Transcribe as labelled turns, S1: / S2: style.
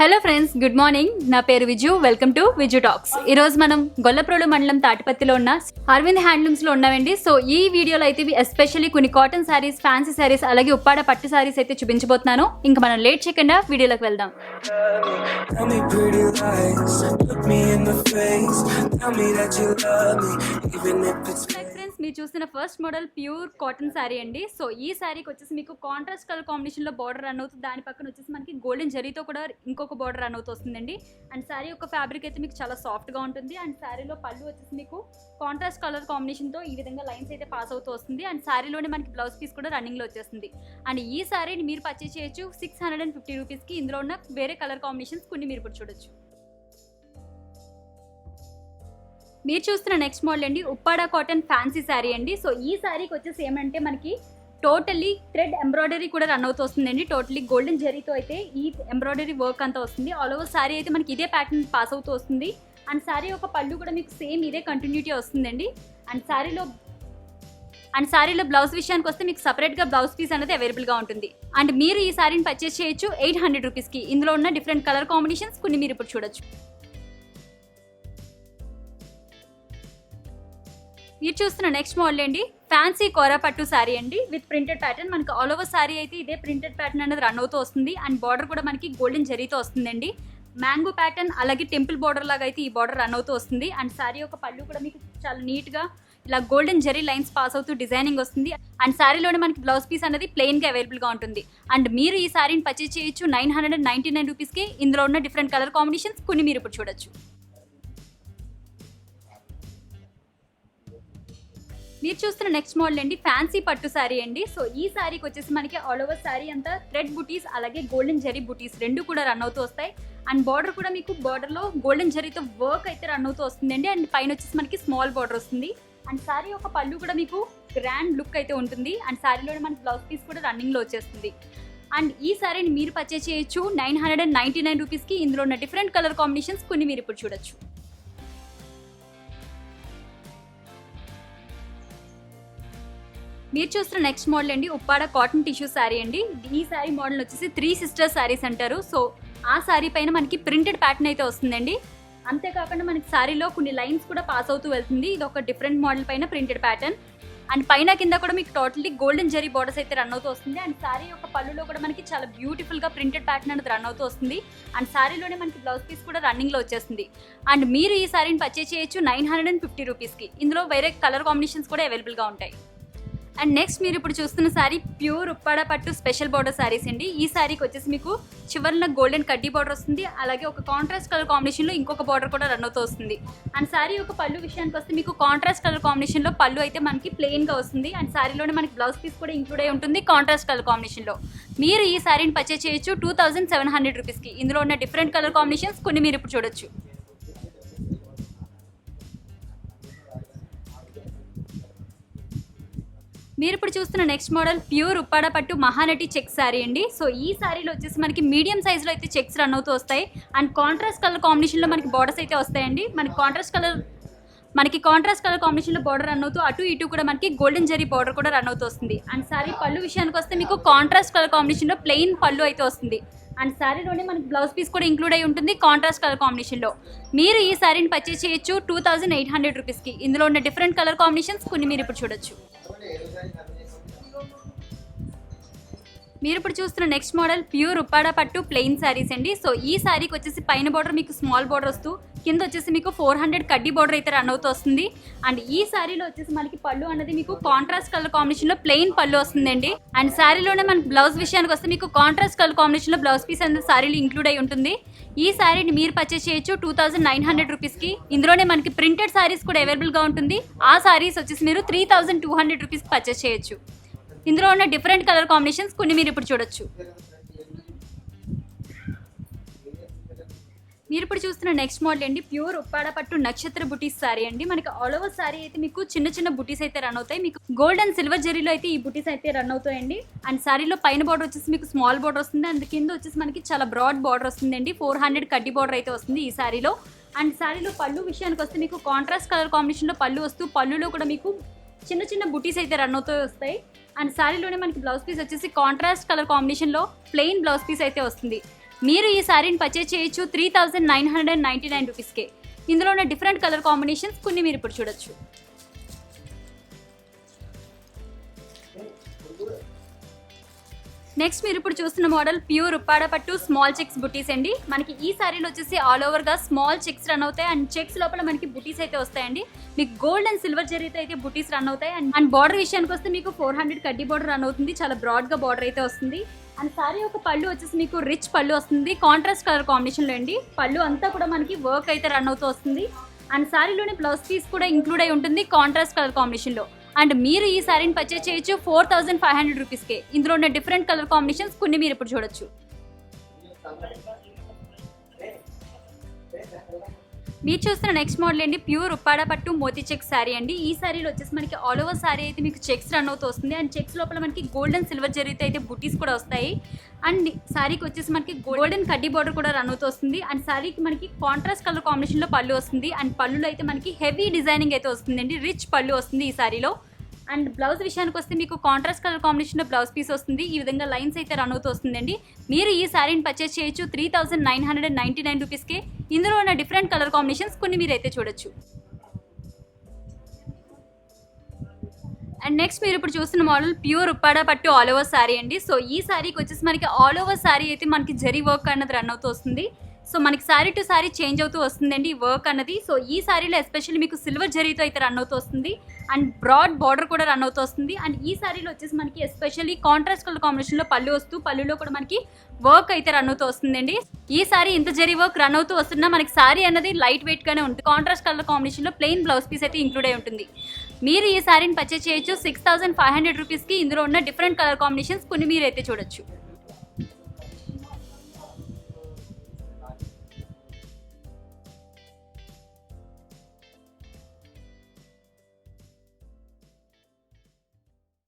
S1: Hello friends, good morning. నా పేరు Viju. Welcome to Viju talks. ఈరోజు మనం గొల్లప్రోలు మండలం తాటిపత్తిలో ఉన్న అరవింద్ హ్యాండ్లూమ్స్లో ఉన్నామండి. సో ఈ వీడియోలో అయితే ఎస్పెషల్లీ కొన్ని కాటన్ శారీస్, ఫ్యాన్సీ శారీస్, అలాగే ఉప్పాడ పట్టు శారీస్ అయితే చూపించబోతున్నాను. ఇంకా మనం లేట్ చేయకుండా వీడియోలోకి వెళ్దాం. మీరు చూసిన first model pure cotton sari అండి. సో ఈ శారీకి వచ్చేసి మీకు కాంట్రాస్ట్ కలర్ కాంబినేషన్లో బార్డర్ రన్ అవుతుంది. దాని పక్కన వచ్చేసి మనకి గోల్డెన్ జరీతో కూడా ఇంకొక బార్డర్ రన్ అవుతూ వస్తుందండి. అండ్ శారీ యొక్క ఫ్యాబ్రిక్ అయితే మీకు చాలా సాఫ్ట్గా ఉంటుంది. అండ్ శారీలో పళ్ళు వచ్చేసి మీకు కాంట్రాస్ట్ కలర్ కాంబినేషన్తో ఈ విధంగా లైన్స్ అయితే పాస్ అవుతూ వస్తుంది. అండ్ శారీలోనే మనకి బ్లౌజ్ పీస్ కూడా రన్నింగ్లో వచ్చేస్తుంది. అండ్ ఈ శారీని మీరు పర్చేస్ చేయొచ్చు 650 రూపీస్కి. ఇందులో ఉన్న వేరే కలర్ కాంబినేషన్స్ కొన్ని మీరు ఇప్పుడు చూడొచ్చు. మీరు చూస్తున్న నెక్స్ట్ మోడల్ అండి ఉప్పాడ కాటన్ ఫ్యాన్సీ శారీ అండి. సో ఈ శారీకి వచ్చేసి ఏమంటే మనకి టోటల్లీ థ్రెడ్ ఎంబ్రాయిడరీ కూడా రన్ అవుతూ వస్తుందండి. టోటల్లీ గోల్డెన్ జరీతో అయితే ఈ ఎంబ్రాయిడరీ వర్క్ అంతా వస్తుంది. ఆల్ ఓవర్ శారీ అయితే మనకి ఇదే ప్యాటర్న్ పాస్ అవుతూ వస్తుంది. అండ్ శారీ యొక్క పళ్ళు కూడా మీకు సేమ్ ఇదే కంటిన్యూటీ వస్తుందండి. అండ్ శారీలో బ్లౌజ్ విషయానికి వస్తే మీకు సపరేట్గా బ్లౌజ్ పీస్ అనేది అవైలబుల్గా ఉంటుంది. అండ్ మీరు ఈ శారీని పర్చేస్ చేయొచ్చు 800 రూపీస్కి. ఇందులో ఉన్న డిఫరెంట్ కలర్ కాంబినేషన్స్ కొన్ని మీరు ఇప్పుడు చూడొచ్చు. మీరు చూస్తున్న నెక్స్ట్ మోడల్ అండి ఫ్యాన్సీ కోరా పట్టు శారీ అండి విత్ ప్రింటెడ్ ప్యాటర్న్. మనకి ఆల్ ఓవర్ శారీ అయితే ఇదే ప్రింటెడ్ ప్యాటర్న్ అనేది రన్ అవుతూ వస్తుంది. అండ్ బార్డర్ కూడా మనకి గోల్డెన్ జరీతో వస్తుందండి. మ్యాంగో ప్యాటర్న్ అలాగే టెంపుల్ బార్డర్ లాగా అయితే ఈ బార్డర్ రన్ అవుతూ వస్తుంది. అండ్ శారీ యొక్క పళ్ళు కూడా మీకు చాలా నీట్గా ఇలా గోల్డెన్ జరీ లైన్స్ పాస్ అవుతూ డిజైనింగ్ వస్తుంది. అండ్ శారీలోనే మనకి బ్లౌజ్ పీస్ అనేది ప్లెయిన్గా అవైలబుల్గా ఉంటుంది. అండ్ మీరు ఈ శారీని పర్చేస్ చేయొచ్చు 999 రూపీస్కి. ఇందులో ఉన్న డిఫరెంట్ కలర్ కాంబినేషన్స్ కొన్ని మీరు ఇప్పుడు చూడొచ్చు. మీరు చూస్తున్న నెక్స్ట్ మోడల్ అండి ఫ్యాన్సీ పట్టు శారీ అండి. సో ఈ శారీకి వచ్చేసి మనకి ఆల్ ఓవర్ శారీ అంతా థ్రెడ్ బుటీస్ అలాగే గోల్డెన్ జరీ బుటీస్ రెండు కూడా రన్ అవుతూ వస్తాయి. అండ్ బార్డర్ కూడా మీకు బార్డర్లో గోల్డెన్ జరీతో వర్క్ అయితే రన్ అవుతూ వస్తుందండి. అండ్ పైన వచ్చేసి మనకి స్మాల్ బార్డర్ వస్తుంది. అండ్ శారీ యొక్క పళ్ళు కూడా మీకు గ్రాండ్ లుక్ అయితే ఉంటుంది. అండ్ శారీలో మనకి బ్లౌజ్ పీస్ కూడా రన్నింగ్లో వచ్చేస్తుంది. అండ్ ఈ శారీని మీరు పర్చేస్ చేయొచ్చు 999 రూపీస్కి. ఇందులో ఉన్న డిఫరెంట్ కలర్ కాంబినేషన్స్ కొన్ని మీరు ఇప్పుడు చూడొచ్చు. మీరు చూస్తున్న నెక్స్ట్ మోడల్ అండి ఉప్పాడ కాటన్ టిష్యూ శారీ అండి. ఈ శారీ మోడల్ వచ్చేసి 3 సిస్టర్ శారీస్ అంటారు. సో ఆ శారీ పైన మనకి ప్రింటెడ్ ప్యాటర్న్ అయితే వస్తుందండి. అంతేకాకుండా మనకి శారీలో కొన్ని లైన్స్ కూడా పాస్ అవుతూ వెళ్తుంది. ఇది ఒక డిఫరెంట్ మోడల్ పైన ప్రింటెడ్ ప్యాటర్న్. అండ్ పైన కింద కూడా మీకు టోటల్లీ గోల్డెన్ జరీ బార్డర్స్ అయితే రన్ అవుతూ వస్తుంది. అండ్ శారీ యొక్క పళ్ళులో కూడా మనకి చాలా బ్యూటిఫుల్గా ప్రింటెడ్ ప్యాటర్న్ అనేది రన్ అవుతూ వస్తుంది. అండ్ శారీలోనే మనకి బ్లౌజ్ పీస్ కూడా రన్నింగ్లో వచ్చేస్తుంది. అండ్ మీరు ఈ శారీని పర్చేస్ చేయొచ్చు 950 రూపీస్కి. ఇందులో వేరే కలర్ కాంబినేషన్స్ కూడా అవైలబుల్గా ఉంటాయి. అండ్ నెక్స్ట్ మీరు ఇప్పుడు చూస్తున్న శారీ ప్యూర్ ఉప్పాడ పట్టు స్పెషల్ బార్డర్ శారీస్ అండి. ఈ శారీకి వచ్చేసి మీకు చివరిన గోల్డెన్ కడ్డీ బార్డర్ వస్తుంది. అలాగే ఒక కాంట్రాస్ట్ కలర్ కాంబినేషన్లో ఇంకొక బార్డర్ కూడా రన్ అవుతూ వస్తుంది. అండ్ శారీ యొక్క పళ్ళు విషయానికి వస్తే మీకు కాంట్రాస్ట్ కలర్ కాంబినేషన్లో పళ్ళు అయితే మనకి ప్లెయిన్గా వస్తుంది. అండ్ శారీలోనే మనకి బ్లౌజ్ పీస్ కూడా ఇంక్లూడ్ అయి ఉంటుంది కాంట్రాస్ట్ కలర్ కాంబినేషన్లో. మీరు ఈ శారీని పర్చేస్ చేయొచ్చు 2700 రూపీస్కి. ఇందులో ఉన్న డిఫరెంట్ కలర్ కాంబినేషన్స్ కొన్ని మీరు ఇప్పుడు చూడొచ్చు. మీరు ఇప్పుడు చూస్తున్న నెక్స్ట్ మోడల్ ప్యూర్ ఉప్పాడ పట్టు మహానటి చెక్ శారీ అండి. సో ఈ శారీలో వచ్చేసి మనకి మీడియం సైజ్లో అయితే చెక్స్ రన్ అవుతూ వస్తాయి. అండ్ కాంట్రాస్ట్ కలర్ కాంబినేషన్లో మనకి బార్డర్స్ అయితే వస్తాయండి. మనకి కాంట్రాస్ట్ కలర్ కాంబినేషన్లో బార్డర్ రన్ అవుతూ అటు ఇటు కూడా మనకి గోల్డెన్ జరీ బార్డర్ కూడా రన్ అవుతూ వస్తుంది. అండ్ శారీ పళ్ళు విషయానికి వస్తే మీకు కాంట్రాస్ట్ కలర్ కాంబినేషన్లో ప్లెయిన్ పళ్ళు అయితే వస్తుంది. అండ్ శారీలోనే మనకి బ్లౌజ్ పీస్ కూడా ఇంక్లూడ్ అయి ఉంటుంది కాంట్రాస్ట్ కలర్ కాంబినేషన్లో. మీరు ఈ శారీని పర్చేస్ చేయొచ్చు 2800 రూపీస్కి. ఇందులో ఉన్న డిఫరెంట్ కలర్ కాంబినేషన్స్ కొన్ని మీరు ఇప్పుడు చూడొచ్చు. మీరు ఇప్పుడు చూస్తున్న నెక్స్ట్ మోడల్ ప్యూర్ ఉప్పాడ పట్టు ప్లెయిన్ శారీస్ అండి. సో ఈ శారీకి వచ్చేసి పైన బార్డర్ మీకు స్మాల్ బార్డర్ వస్తూ కింద వచ్చేసి మీకు 400 కడ్డీ బార్డర్ అయితే రన్ అవుతూ వస్తుంది. అండ్ ఈ శారీలో వచ్చేసి మనకి పళ్ళు అనేది మీకు కాంట్రాస్ట్ కలర్ కాంబినేషన్లో ప్లెయిన్ పళ్ళు వస్తుందండి. అండ్ శారీలోనే మనకి బ్లౌజ్ విషయానికి వస్తే మీకు కాంట్రాస్ట్ కలర్ కాంబినేషన్లో బ్లౌజ్ పీస్ అనేది శారీలో ఇంక్లూడ్ అయి ఉంటుంది. ఈ శారీని మీరు పర్చేస్ చేయొచ్చు 2900 రూపీస్కి. ఇందులోనే మనకి ప్రింటెడ్ శారీస్ కూడా అవైలబుల్గా ఉంటుంది. ఆ శారీస్ వచ్చేసి మీరు 3200 రూపీస్కి పర్చేస్ చేయొచ్చు. ఇందులో ఉన్న డిఫరెంట్ కలర్ కాంబినేషన్స్ కొన్ని మీరు ఇప్పుడు చూడొచ్చు. మీరు ఇప్పుడు చూస్తున్న నెక్స్ట్ మోడల్ అండి ప్యూర్ ఉప్పాడ పట్టు నక్షత్ర బుటీస్ శారీ అండి. మనకి ఆల్ ఓవర్ శారీ అయితే మీకు చిన్న చిన్న బుటీస్ అయితే రన్ అవుతాయి. మీకు గోల్డ్ అండ్ సిల్వర్ జరీలో అయితే ఈ బుటీస్ అయితే రన్ అవుతాయండి. అండ్ శారీలో పైన బార్డర్ వచ్చేసి మీకు స్మాల్ బార్డర్ వస్తుంది. అండ్ కింద వచ్చేసి మనకి చాలా బ్రాడ్ బార్డర్ వస్తుందండి. 400 కడ్డీ బార్డర్ అయితే వస్తుంది ఈ శారీలో. అండ్ శారీలో పళ్ళు విషయానికి వస్తే మీకు కాంట్రాస్ట్ కలర్ కాంబినేషన్లో పళ్ళు వస్తూ పళ్ళులో కూడా మీకు చిన్న చిన్న బుటీస్ అయితే రన్ అవుతూ వస్తాయి. అండ్ శారీలోనే మనకి బ్లౌజ్ పీస్ వచ్చేసి కాంట్రాస్ట్ కలర్ కాంబినేషన్లో ప్లెయిన్ బ్లౌజ్ పీస్ అయితే వస్తుంది. మీరు ఈ శారీని పర్చేజ్ చేయొచ్చు 3999 రూపీస్కే. ఇందులో ఉన్న డిఫరెంట్ కలర్ కాంబినేషన్స్ కొన్ని మీరు ఇప్పుడు చూడొచ్చు. నెక్స్ట్ మీరు ఇప్పుడు చూస్తున్న మోడల్ ప్యూర్ ఉప్పాడ పట్టు స్మాల్ చెక్స్ బుటీస్ అండి. మనకి ఈ శారీలో వచ్చేసి ఆల్ ఓవర్గా స్మాల్ చెక్స్ రన్ అవుతాయి అండ్ చెక్స్ లోపల మనకి బుటీస్ అయితే వస్తాయండి. మీకు గోల్డ్ అండ్ సిల్వర్ జరీతో అయితే బుటీస్ రన్ అవుతాయి. అండ్ బార్డర్ విషయానికి వస్తే మీకు 400 కడ్డీ బార్డర్ రన్ అవుతుంది. చాలా బ్రాడ్గా బార్డర్ అయితే వస్తుంది. అండ్ శారీ యొక్క పళ్ళు వచ్చేసి మీకు రిచ్ పళ్ళు వస్తుంది, కాంట్రాస్ట్ కలర్ కాంబినేషన్లో అండి. పళ్ళు అంతా కూడా మనకి వర్క్ అయితే రన్ అవుతూ వస్తుంది. అండ్ శారీలోని బ్లౌజ్ పీస్ కూడా ఇంక్లూడ్ అయి ఉంటుంది కాంట్రాస్ట్ కలర్ కాంబినేషన్లో. అండ్ మీరు ఈ శారీని పర్చేజ్ చేయొచ్చు 4500 రూపీస్కే. ఇందులో ఉన్న డిఫరెంట్ కలర్ కాంబినేషన్స్ కొన్ని మీరు ఇప్పుడు చూడొచ్చు. మీరు చూస్తున్న నెక్స్ట్ మోడల్ అండి ప్యూర్ ఉప్పాడ పట్టు మోతీ చెక్స్ శారీ అండి. ఈ శారీలో వచ్చేసి మనకి ఆల్ ఓవర్ శారీ అయితే మీకు చెక్స్ రన్ అవుతూ వస్తుంది. అండ్ చెక్స్ లోపల మనకి గోల్డ్ అండ్ సిల్వర్ జరీతో అయితే బుటీస్ కూడా వస్తాయి. అండ్ శారీకి వచ్చేసి మనకి గోల్డెన్ కడ్డీ బార్డర్ కూడా రన్ అవుతూ వస్తుంది. అండ్ శారీకి మనకి కాంట్రాస్ట్ కలర్ కాంబినేషన్లో పళ్ళు వస్తుంది. అండ్ పళ్ళులో అయితే మనకి హెవీ డిజైనింగ్ అయితే వస్తుందండి, రిచ్ పళ్ళు వస్తుంది ఈ శారీలో. అండ్ బ్లౌజ్ విషయానికి వస్తే మీకు కాంట్రాస్ట్ కలర్ కాంబినేషన్లో బ్లౌజ్ పీస్ వస్తుంది. ఈ విధంగా లైన్స్ అయితే రన్ అవుతూ వస్తుందండి. మీరు ఈ శారీని పర్చేజ్ చేయొచ్చు 3999 రూపీస్కే. ఇందులో ఉన్న డిఫరెంట్ కలర్ కాంబినేషన్స్ కొన్ని మీరైతే చూడొచ్చు. అండ్ నెక్స్ట్ మీరు ఇప్పుడు చూస్తున్న మోడల్ ప్యూర్ ఉప్పాడ పట్టు ఆల్ ఓవర్ శారీ అండి. సో ఈ శారీకి వచ్చేసి మనకి ఆల్ ఓవర్ శారీ అయితే మనకి జరీ వర్క్ అన్నది రన్ అవుతూ వస్తుంది. సో మనకి శారీ టు శారీ చేంజ్ అవుతూ వస్తుందండి ఈ వర్క్ అన్నది. సో ఈ శారీలో ఎస్పెషల్లీ మీకు సిల్వర్ జరీతో అయితే రన్ అవుతూ వస్తుంది. అండ్ బ్రాడ్ బార్డర్ కూడా రన్ అవుతూ వస్తుంది. అండ్ ఈ శారీలో వచ్చేసి మనకి ఎస్పెషల్లీ కాంట్రాస్ట్ కలర్ కాంబినేషన్లో పళ్ళు వస్తూ పళ్ళులో కూడా మనకి వర్క్ అయితే రన్ అవుతూ వస్తుందండి. ఈ శారీ ఇంత జరీ వర్క్ రన్ అవుతూ వస్తున్నా మనకి శారీ అన్నది లైట్ వెయిట్గానే ఉంటుంది. కాంట్రాస్ట్ కలర్ కాంబినేషన్లో ప్లెయిన్ బ్లౌజ్ పీస్ అయితే ఇంక్లూడ్ అయి ఉంటుంది. మీరు ఈ శారీని పర్చేజ్ చేయొచ్చు 6500 రూపీస్కి. ఇందులో ఉన్న డిఫరెంట్ కలర్ కాంబినేషన్స్ కొన్ని మీరైతే చూడొచ్చు.